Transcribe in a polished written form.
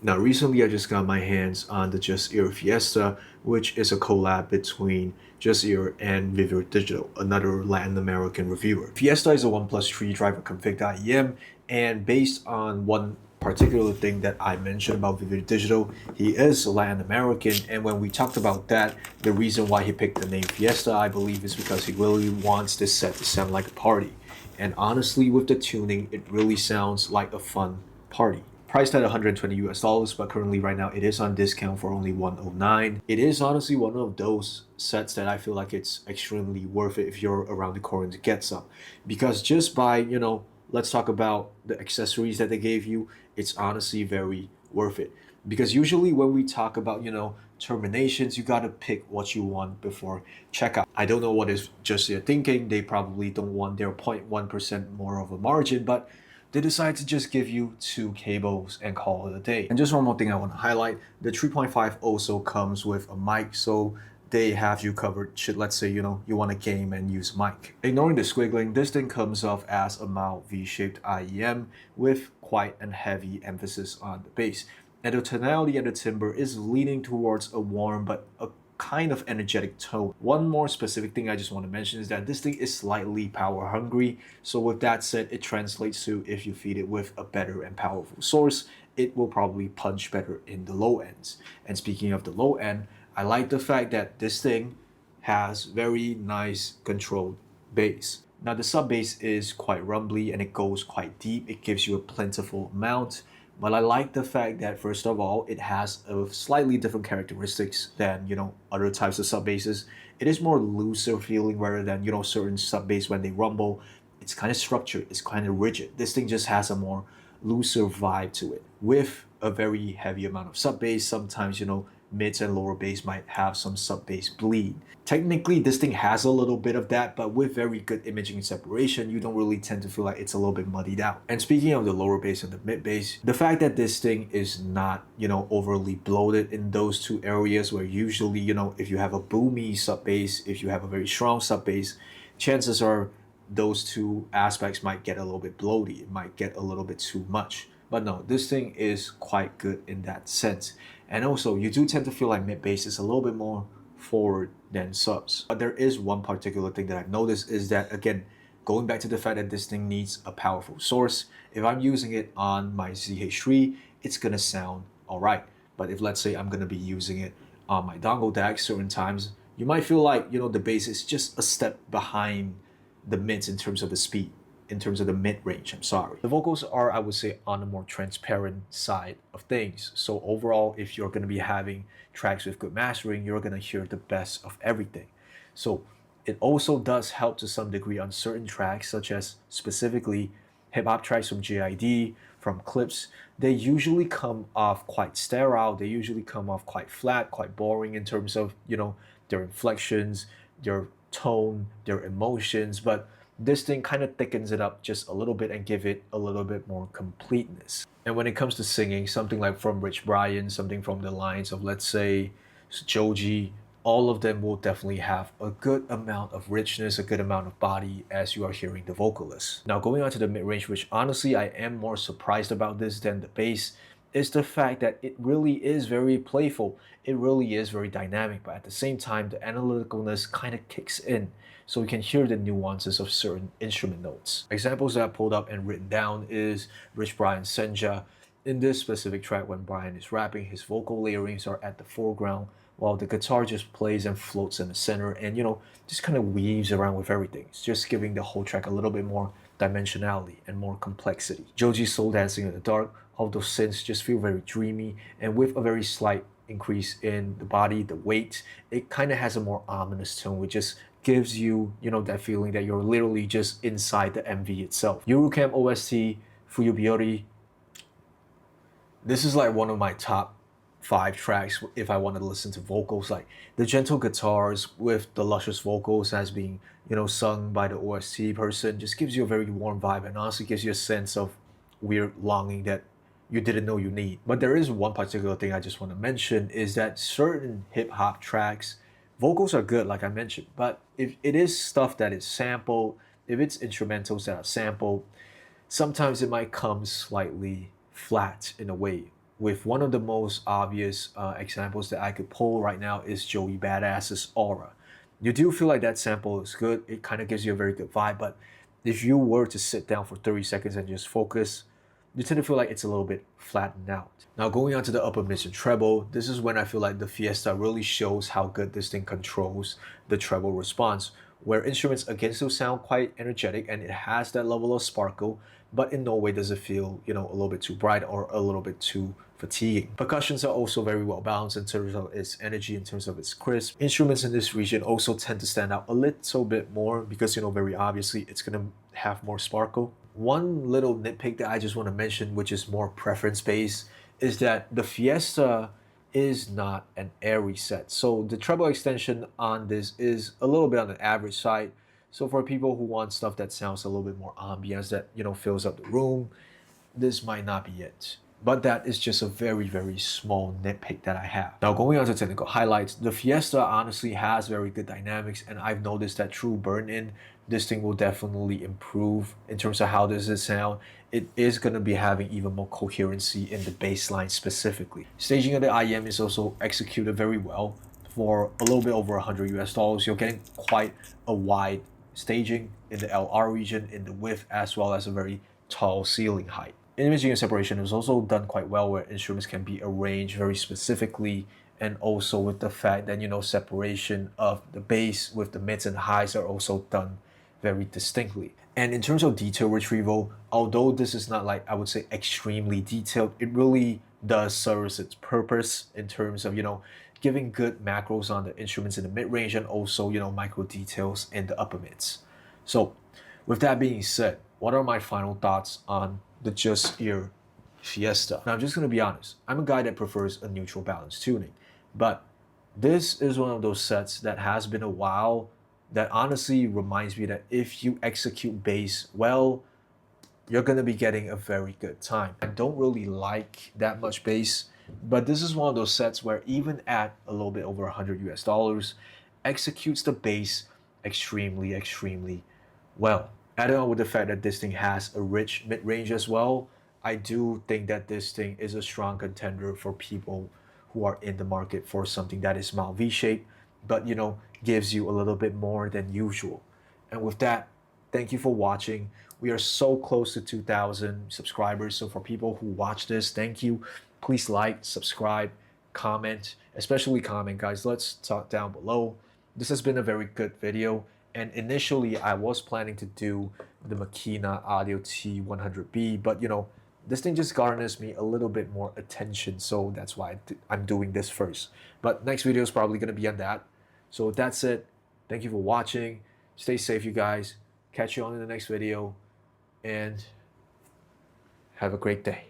Now, recently I just got my hands on the Juzear Fiesta, which is a collab between Juzear and Vivir Digital, another Latin American reviewer. Fiesta is a OnePlus 3 driver config.em, and based on one particular thing that I mentioned about Vivir Digital, he is Latin American, and when we talked about that, the reason why he picked the name Fiesta, I believe, is because he really wants this set to sound like a party. And honestly, with the tuning, it really sounds like a fun party. Priced at 120 US dollars, but currently right now it is on discount for only 109. It is honestly one of those sets that I feel like it's extremely worth it if you're around the corner to get some. Because just by, let's talk about the accessories that they gave you, it's honestly very worth it. Because usually when we talk about, terminations, you gotta pick what you want before checkout. I don't know what is just their thinking. They probably don't want their 0.1% more of a margin, but they decide to just give you two cables and call it a day. And just one more thing I want to highlight, the 3.5 also comes with a mic, so they have you covered should, let's say, you want to game and use mic. Ignoring the squiggling, this thing comes off as a mild V-shaped IEM with quite a heavy emphasis on the bass. And the tonality and the timbre is leaning towards a warm but a kind of energetic tone. One more specific thing I just want to mention is that this thing is slightly power hungry. So with that said, it translates to if you feed it with a better and powerful source, it will probably punch better in the low ends. And speaking of the low end, I like the fact that this thing has very nice controlled bass. Now the sub bass is quite rumbly and it goes quite deep. It gives you a plentiful amount. But I like the fact that first of all, it has a slightly different characteristics than other types of sub basses. It is more looser feeling rather than certain sub bass when they rumble. It's kind of structured. It's kind of rigid. This thing just has a more looser vibe to it with a very heavy amount of sub bass. Sometimes mids and lower bass might have some sub bass bleed. Technically, this thing has a little bit of that, but with very good imaging and separation, you don't really tend to feel like it's a little bit muddied out. And speaking of the lower bass and the mid bass, the fact that this thing is not, overly bloated in those two areas where usually, if you have a boomy sub bass, if you have a very strong sub bass, chances are those two aspects might get a little bit bloated. It might get a little bit too much. But no, this thing is quite good in that sense. And also, you do tend to feel like mid bass is a little bit more forward than subs. But there is one particular thing that I've noticed is that, again, going back to the fact that this thing needs a powerful source, if I'm using it on my ZH3, it's gonna sound alright. But if let's say I'm gonna be using it on my dongle DAC certain times, you might feel like, the bass is just a step behind the mids in terms of the speed, in terms of the mid range. I'm sorry. The vocals are, I would say, on the more transparent side of things. So overall, if you're going to be having tracks with good mastering, you're going to hear the best of everything. So it also does help to some degree on certain tracks, such as specifically hip hop tracks from JID, from Clips. They usually come off quite sterile. They usually come off quite flat, quite boring in terms of, their inflections, their tone, their emotions. But this thing kind of thickens it up just a little bit and give it a little bit more completeness. And when it comes to singing, something like from Rich Brian, something from the lines of, let's say, Joji, all of them will definitely have a good amount of richness, a good amount of body as you are hearing the vocalist. Now going on to the mid-range, which honestly I am more surprised about this than the bass, is the fact that it really is very playful. It really is very dynamic, but at the same time, the analyticalness kind of kicks in, so you can hear the nuances of certain instrument notes. Examples that I pulled up and written down is Rich Brian's Senja. In this specific track, when Brian is rapping, his vocal layerings are at the foreground, while the guitar just plays and floats in the center and, just kind of weaves around with everything. It's just giving the whole track a little bit more dimensionality and more complexity. Joji's soul dancing in the dark, all those synths just feel very dreamy, and with a very slight increase in the body, the weight, it kind of has a more ominous tone, which just gives you, that feeling that you're literally just inside the MV itself. Eurocamp OST, Fuyubiori, this is like one of my top 5 tracks if I want to listen to vocals, like the gentle guitars with the luscious vocals as being, sung by the OST person, just gives you a very warm vibe and honestly gives you a sense of weird longing that you didn't know you need. But there is one particular thing I just want to mention is that certain hip hop tracks, vocals are good, like I mentioned, but if it is stuff that is sampled, if it's instrumentals that are sampled, sometimes it might come slightly flat in a way. with one of the most obvious examples that I could pull right now is Joey Badass's Aura. You do feel like that sample is good. It kind of gives you a very good vibe, but if you were to sit down for 30 seconds and just focus, you tend to feel like it's a little bit flattened out. Now going on to the upper mids and treble, this is when I feel like the Fiesta really shows how good this thing controls the treble response, where instruments again still sound quite energetic and it has that level of sparkle, but in no way does it feel, a little bit too bright or a little bit too fatiguing. Percussions are also very well balanced in terms of its energy, in terms of its crisp. Instruments in this region also tend to stand out a little bit more because, very obviously it's going to have more sparkle. One little nitpick that I just want to mention, which is more preference based, is that the Fiesta is not an airy set. So the treble extension on this is a little bit on the average side. So for people who want stuff that sounds a little bit more ambience, that fills up the room, this might not be it. But that is just a very, very small nitpick that I have. Now going on to technical highlights, the Fiesta honestly has very good dynamics, and I've noticed that through burn-in, this thing will definitely improve in terms of how does it sound. It is going to be having even more coherency in the bass line specifically. Staging of the IEM is also executed very well. For a little bit over $100 US, you're getting quite a wide staging in the LR region, in the width, as well as a very tall ceiling height. Imaging and separation is also done quite well, where instruments can be arranged very specifically, and also with the fact that separation of the bass with the mids and highs are also done very distinctly. And in terms of detail retrieval, although this is not like I would say extremely detailed, it really does service its purpose in terms of giving good macros on the instruments in the mid range, and also micro details in the upper mids. So with that being said, what are my final thoughts on the Juzear Fiesta? Now I'm just going to be honest, I'm a guy that prefers a neutral balance tuning, but this is one of those sets that has been a while, that honestly reminds me that if you execute bass well, you're going to be getting a very good time. I don't really like that much bass, but this is one of those sets where even at a little bit over $100 US, executes the bass extremely, extremely well. Added on with the fact that this thing has a rich mid-range as well, I do think that this thing is a strong contender for people who are in the market for something that is mild V-shaped, but gives you a little bit more than usual. And with that, thank you for watching. We are so close to 2,000 subscribers, so for people who watch this, thank you. Please like, subscribe, comment, especially comment, guys. Let's talk down below. This has been a very good video, and initially I was planning to do the Makina Audio T100B, but this thing just garners me a little bit more attention, so that's why I'm doing this first. But next video is probably going to be on that. So that's it. Thank you for watching. Stay safe, you guys. Catch you on in the next video, and have a great day.